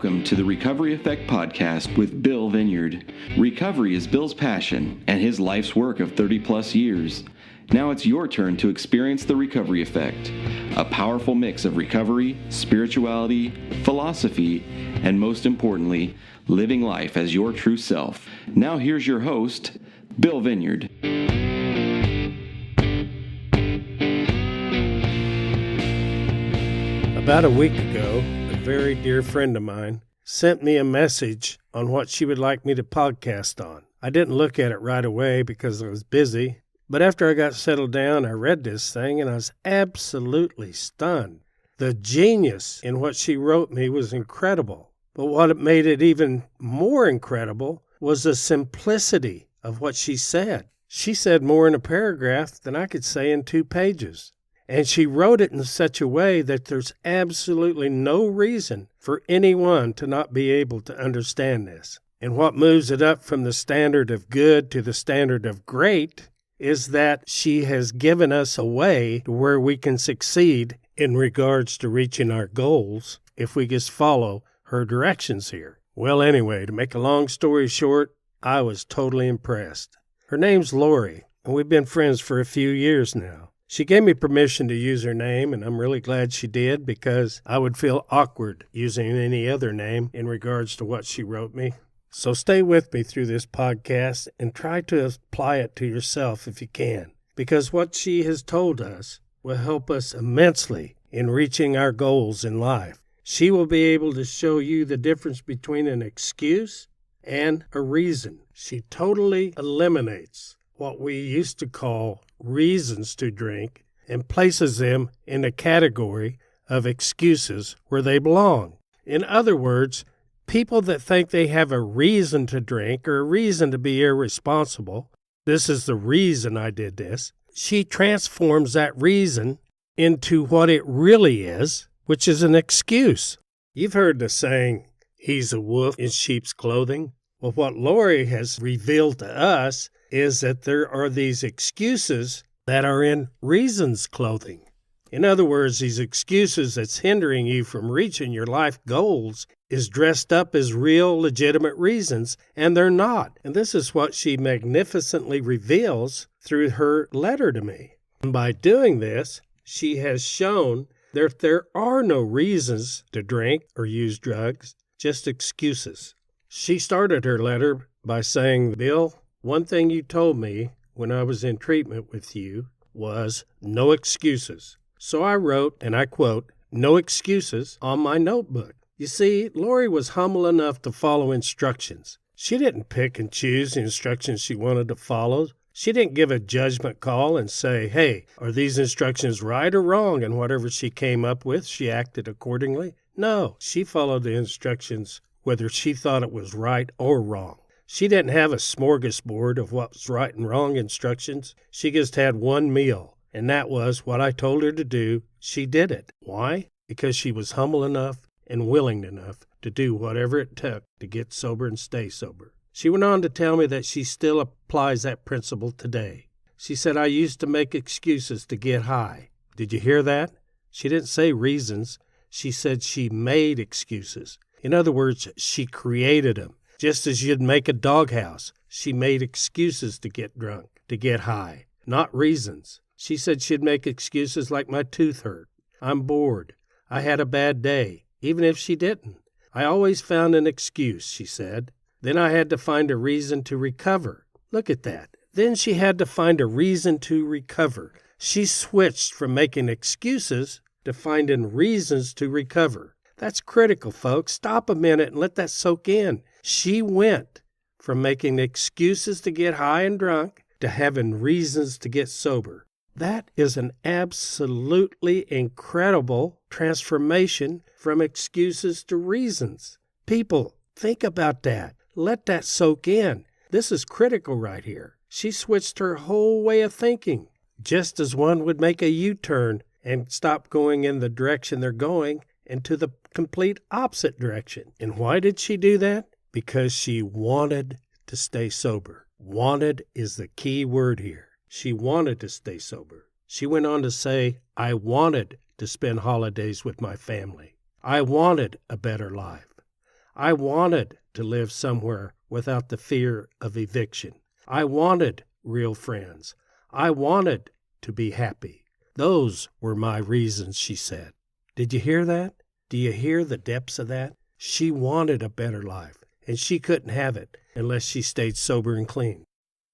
Welcome to the Recovery Effect Podcast with Bill Vineyard. Recovery is Bill's passion and his life's work of 30 plus years. Now it's your turn to experience the Recovery Effect, a powerful mix of recovery, spirituality, philosophy, and most importantly, living life as your true self. Now here's your host, Bill Vineyard. About a week ago, a very dear friend of mine sent me a message on what she would like me to podcast on. I didn't look at it right away because I was busy, but after I got settled down, I read this thing and I was absolutely stunned. The genius in what she wrote me was incredible, but what made it even more incredible was the simplicity of what she said. She said more in a paragraph than I could say in 2 pages. And she wrote it in such a way that there's absolutely no reason for anyone to not be able to understand this. And what moves it up from the standard of good to the standard of great is that she has given us a way to where we can succeed in regards to reaching our goals if we just follow her directions here. Well, anyway, to make a long story short, I was totally impressed. Her name's Lori, and we've been friends for a few years now. She gave me permission to use her name, and I'm really glad she did because I would feel awkward using any other name in regards to what she wrote me. So stay with me through this podcast and try to apply it to yourself if you can, because what she has told us will help us immensely in reaching our goals in life. She will be able to show you the difference between an excuse and a reason. She totally eliminates what we used to call reasons to drink and places them in a category of excuses where they belong. In other words, people that think they have a reason to drink or a reason to be irresponsible, this is the reason I did this, she transforms that reason into what it really is, which is an excuse. You've heard the saying, he's a wolf in sheep's clothing. Well, what Lori has revealed to us is that there are these excuses that are in reasons clothing. In other words, these excuses that's hindering you from reaching your life goals is dressed up as real, legitimate reasons, and they're not. And this is what she magnificently reveals through her letter to me. And by doing this, she has shown that there are no reasons to drink or use drugs, just excuses. She started her letter by saying, Bill, one thing you told me when I was in treatment with you was no excuses. So I wrote, and I quote, no excuses on my notebook. You see, Lori was humble enough to follow instructions. She didn't pick and choose the instructions she wanted to follow. She didn't give a judgment call and say, hey, are these instructions right or wrong? And whatever she came up with, she acted accordingly. No, she followed the instructions whether she thought it was right or wrong. She didn't have a smorgasbord of what was right and wrong instructions. She just had one meal, and that was what I told her to do. She did it. Why? Because she was humble enough and willing enough to do whatever it took to get sober and stay sober. She went on to tell me that she still applies that principle today. She said, I used to make excuses to get high. Did you hear that? She didn't say reasons. She said she made excuses. In other words, she created them. Just as you'd make a doghouse, she made excuses to get drunk, to get high, not reasons. She said she'd make excuses like my tooth hurt. I'm bored. I had a bad day, even if she didn't. I always found an excuse, she said. Then I had to find a reason to recover. Look at that. Then she had to find a reason to recover. She switched from making excuses to finding reasons to recover. That's critical, folks. Stop a minute and let that soak in. She went from making excuses to get high and drunk to having reasons to get sober. That is an absolutely incredible transformation from excuses to reasons. People, think about that. Let that soak in. This is critical right here. She switched her whole way of thinking, just as one would make a U-turn and stop going in the direction they're going into the complete opposite direction. And why did she do that? Because she wanted to stay sober. Wanted is the key word here. She wanted to stay sober. She went on to say, I wanted to spend holidays with my family. I wanted a better life. I wanted to live somewhere without the fear of eviction. I wanted real friends. I wanted to be happy. Those were my reasons, she said. Did you hear that? Do you hear the depths of that? She wanted a better life, and she couldn't have it unless she stayed sober and clean.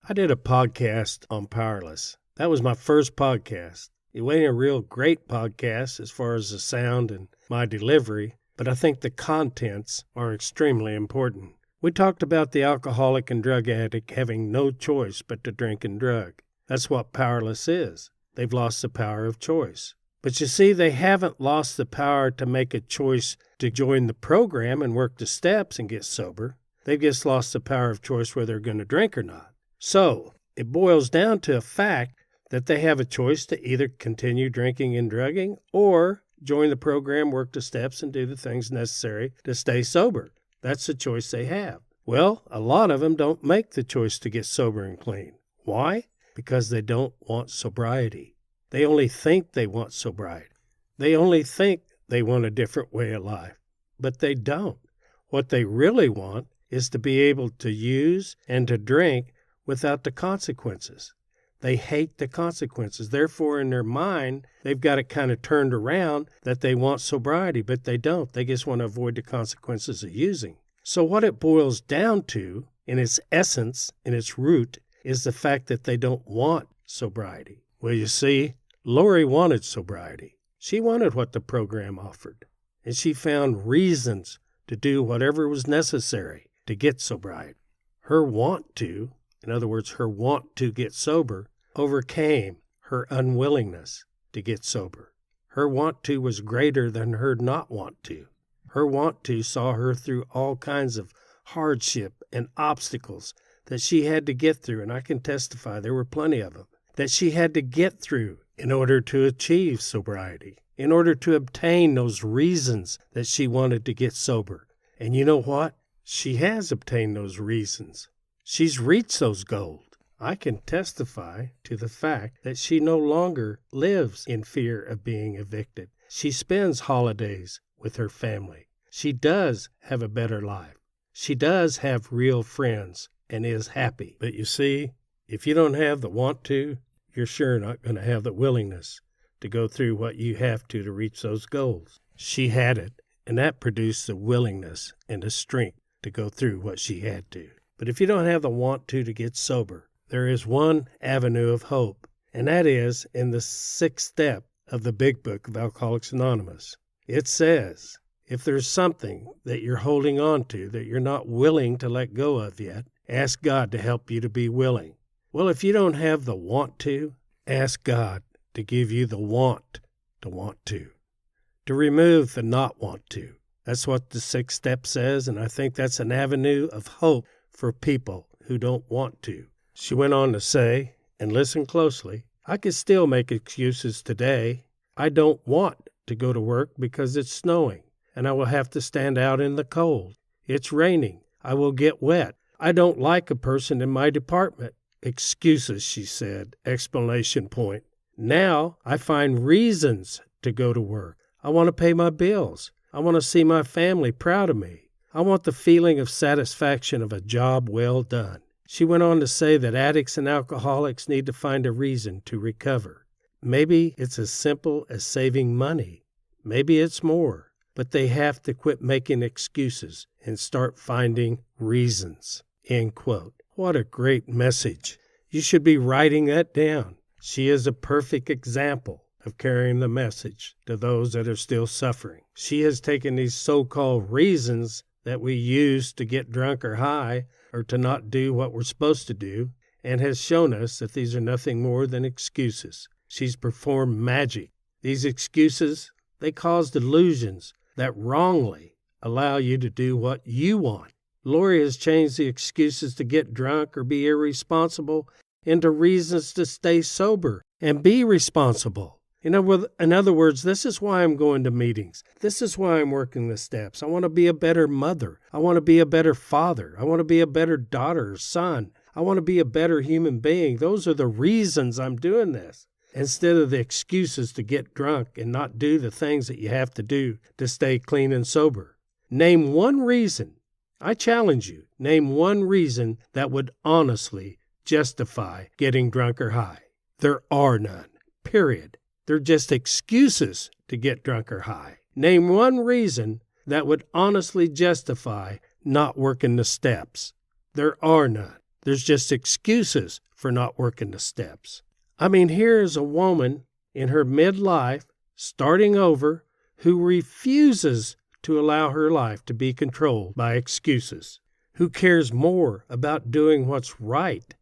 I did a podcast on Powerless. That was my first podcast. It wasn't a real great podcast as far as the sound and my delivery, but I think the contents are extremely important. We talked about the alcoholic and drug addict having no choice but to drink and drug. That's what Powerless is. They've lost the power of choice. But you see, they haven't lost the power to make a choice to join the program and work the steps and get sober. They've just lost the power of choice whether they're going to drink or not. So it boils down to a fact that they have a choice to either continue drinking and drugging or join the program, work the steps, and do the things necessary to stay sober. That's the choice they have. Well, a lot of them don't make the choice to get sober and clean. Why? Because they don't want sobriety. They only think they want sobriety. They only think they want a different way of life, but they don't. What they really want is to be able to use and to drink without the consequences. They hate the consequences. Therefore, in their mind, they've got it kind of turned around that they want sobriety, but they don't. They just want to avoid the consequences of using. So what it boils down to, in its essence, in its root, is the fact that they don't want sobriety. Well, you see, Lori wanted sobriety. She wanted what the program offered, and she found reasons to do whatever was necessary to get sobriety. Her want to, in other words, her want to get sober, overcame her unwillingness to get sober. Her want to was greater than her not want to. Her want to saw her through all kinds of hardship and obstacles that she had to get through, and I can testify there were plenty of them, that she had to get through in order to achieve sobriety, in order to obtain those reasons that she wanted to get sober. And you know what? She has obtained those reasons. She's reached those goals. I can testify to the fact that she no longer lives in fear of being evicted. She spends holidays with her family. She does have a better life. She does have real friends and is happy. But you see, if you don't have the want to, you're sure not going to have the willingness to go through what you have to reach those goals. She had it, and that produced the willingness and the strength to go through what she had to. But if you don't have the want to get sober, there is one avenue of hope, and that is in the 6th step of the Big Book of Alcoholics Anonymous. It says, if there's something that you're holding on to that you're not willing to let go of yet, ask God to help you to be willing. Well, if you don't have the want to, ask God to give you the want to remove the not want to. That's what the 6th step says, and I think that's an avenue of hope for people who don't want to. She went on to say, and listen closely, I can still make excuses today. I don't want to go to work because it's snowing, and I will have to stand out in the cold. It's raining. I will get wet. I don't like a person in my department. Excuses, she said, exclamation point. Now I find reasons to go to work. I want to pay my bills. I want to see my family proud of me. I want the feeling of satisfaction of a job well done. She went on to say that addicts and alcoholics need to find a reason to recover. Maybe it's as simple as saving money. Maybe it's more. But they have to quit making excuses and start finding reasons. End quote. What a great message. You should be writing that down. She is a perfect example of carrying the message to those that are still suffering. She has taken these so-called reasons that we use to get drunk or high or to not do what we're supposed to do and has shown us that these are nothing more than excuses. She's performed magic. These excuses, they cause delusions that wrongly allow you to do what you want. Lori has changed the excuses to get drunk or be irresponsible into reasons to stay sober and be responsible. In other words, this is why I'm going to meetings. This is why I'm working the steps. I want to be a better mother. I want to be a better father. I want to be a better daughter or son. I want to be a better human being. Those are the reasons I'm doing this, instead of the excuses to get drunk and not do the things that you have to do to stay clean and sober. Name one reason I challenge you, name one reason that would honestly justify getting drunk or high. There are none, period. They're just excuses to get drunk or high. Name one reason that would honestly justify not working the steps. There are none. There's just excuses for not working the steps. I mean, here is a woman in her midlife, starting over, who refuses to allow her life to be controlled by excuses, who cares more about doing what's right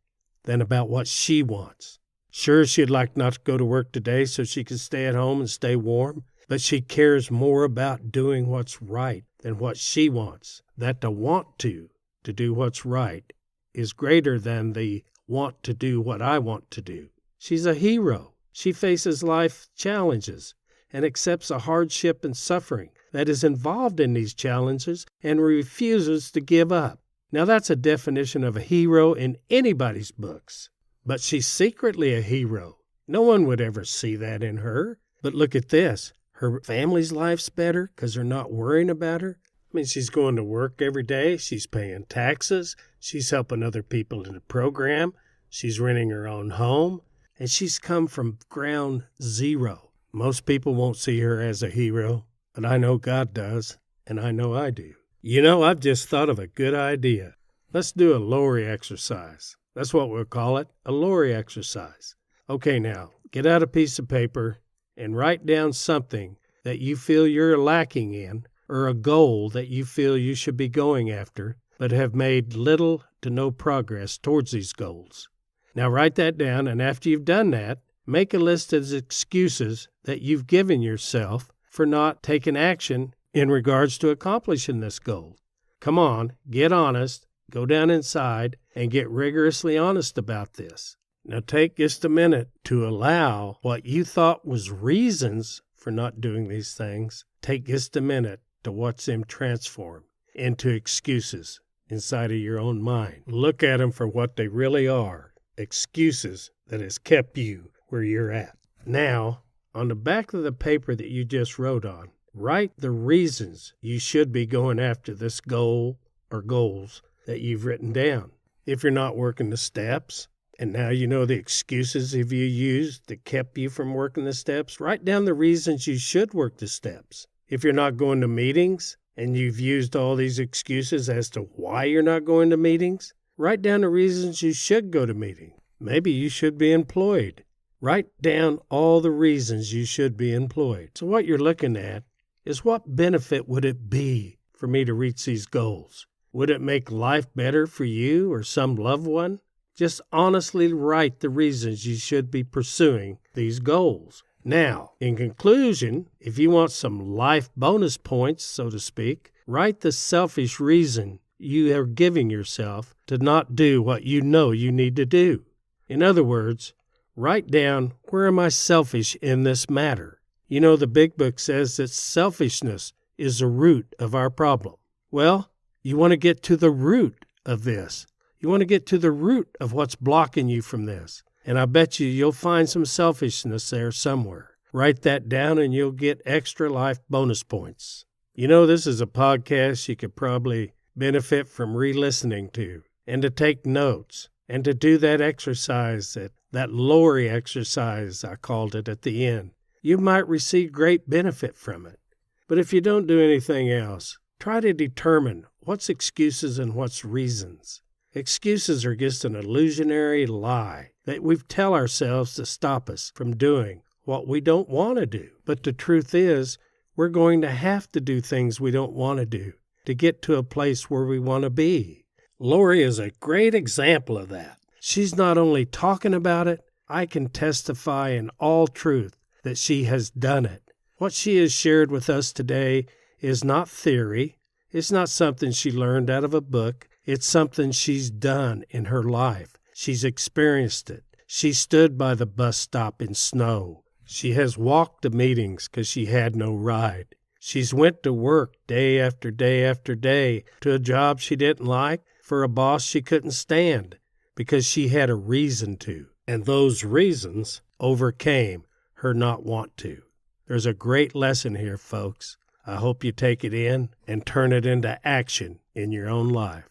than about what she wants. Sure, she'd like not to go to work today so she can stay at home and stay warm, but she cares more about doing what's right than what she wants. That the want to do what's right is greater than the want to do what I want to do. She's a hero. She faces life challenges and accepts a hardship and suffering that is involved in these challenges and refuses to give up. Now that's a definition of a hero in anybody's books. But she's secretly a hero. No one would ever see that in her. But look at this. Her family's life's better because they're not worrying about her. I mean, she's going to work every day. She's paying taxes. She's helping other people in the program. She's renting her own home. And she's come from ground zero. Most people won't see her as a hero, but I know God does, and I know I do. You know, I've just thought of a good idea. Let's do a Lori exercise. That's what we'll call it, a Lori exercise. Okay, now, get out a piece of paper and write down something that you feel you're lacking in, or a goal that you feel you should be going after, but have made little to no progress towards these goals. Now write that down, and after you've done that, make a list of excuses that you've given yourself for not taking action in regards to accomplishing this goal. Come on, get honest, go down inside, and get rigorously honest about this. Now take just a minute to allow what you thought was reasons for not doing these things. Take just a minute to watch them transform into excuses inside of your own mind. Look at them for what they really are. Excuses that has kept you where you're at. Now, on the back of the paper that you just wrote on, write the reasons you should be going after this goal or goals that you've written down. If you're not working the steps, and now you know the excuses have you used that kept you from working the steps, write down the reasons you should work the steps. If you're not going to meetings, and you've used all these excuses as to why you're not going to meetings, write down the reasons you should go to meetings. Maybe you should be employed. Write down all the reasons you should be employed. So what you're looking at is what benefit would it be for me to reach these goals? Would it make life better for you or some loved one? Just honestly write the reasons you should be pursuing these goals. Now, in conclusion, if you want some life bonus points, so to speak, write the selfish reason you are giving yourself to not do what you know you need to do. In other words, write down, where am I selfish in this matter? You know, the Big Book says that selfishness is the root of our problem. Well, you want to get to the root of this. You want to get to the root of what's blocking you from this. And I bet you'll find some selfishness there somewhere. Write that down and you'll get extra life bonus points. You know, this is a podcast you could probably benefit from re-listening to, and to take notes, and to do that exercise, that Lori exercise, I called it at the end. You might receive great benefit from it. But if you don't do anything else, try to determine what's excuses and what's reasons. Excuses are just an illusionary lie that we tell ourselves to stop us from doing what we don't want to do. But the truth is, we're going to have to do things we don't want to do to get to a place where we want to be. Lori is a great example of that. She's not only talking about it, I can testify in all truth that she has done it. What she has shared with us today is not theory. It's not something she learned out of a book. It's something she's done in her life. She's experienced it. She stood by the bus stop in snow. She has walked to meetings because she had no ride. She's went to work day after day after day to a job she didn't like for a boss she couldn't stand because she had a reason to. And those reasons overcame her not want to. There's a great lesson here, folks. I hope you take it in and turn it into action in your own life.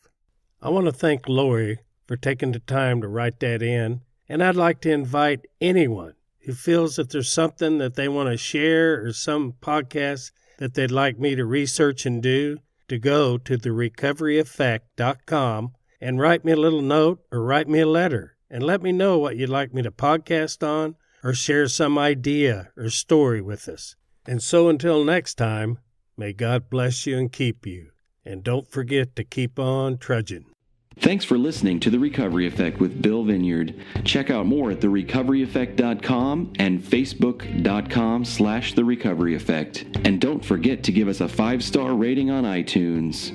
I want to thank Lori for taking the time to write that in, and I'd like to invite anyone who feels that there's something that they want to share or some podcast that they'd like me to research and do to go to therecoveryeffect.com and write me a little note or write me a letter and let me know what you'd like me to podcast on or share some idea or story with us. And so until next time, may God bless you and keep you. And don't forget to keep on trudging. Thanks for listening to The Recovery Effect with Bill Vineyard. Check out more at therecoveryeffect.com and facebook.com/therecoveryeffect. And don't forget to give us a 5-star rating on iTunes.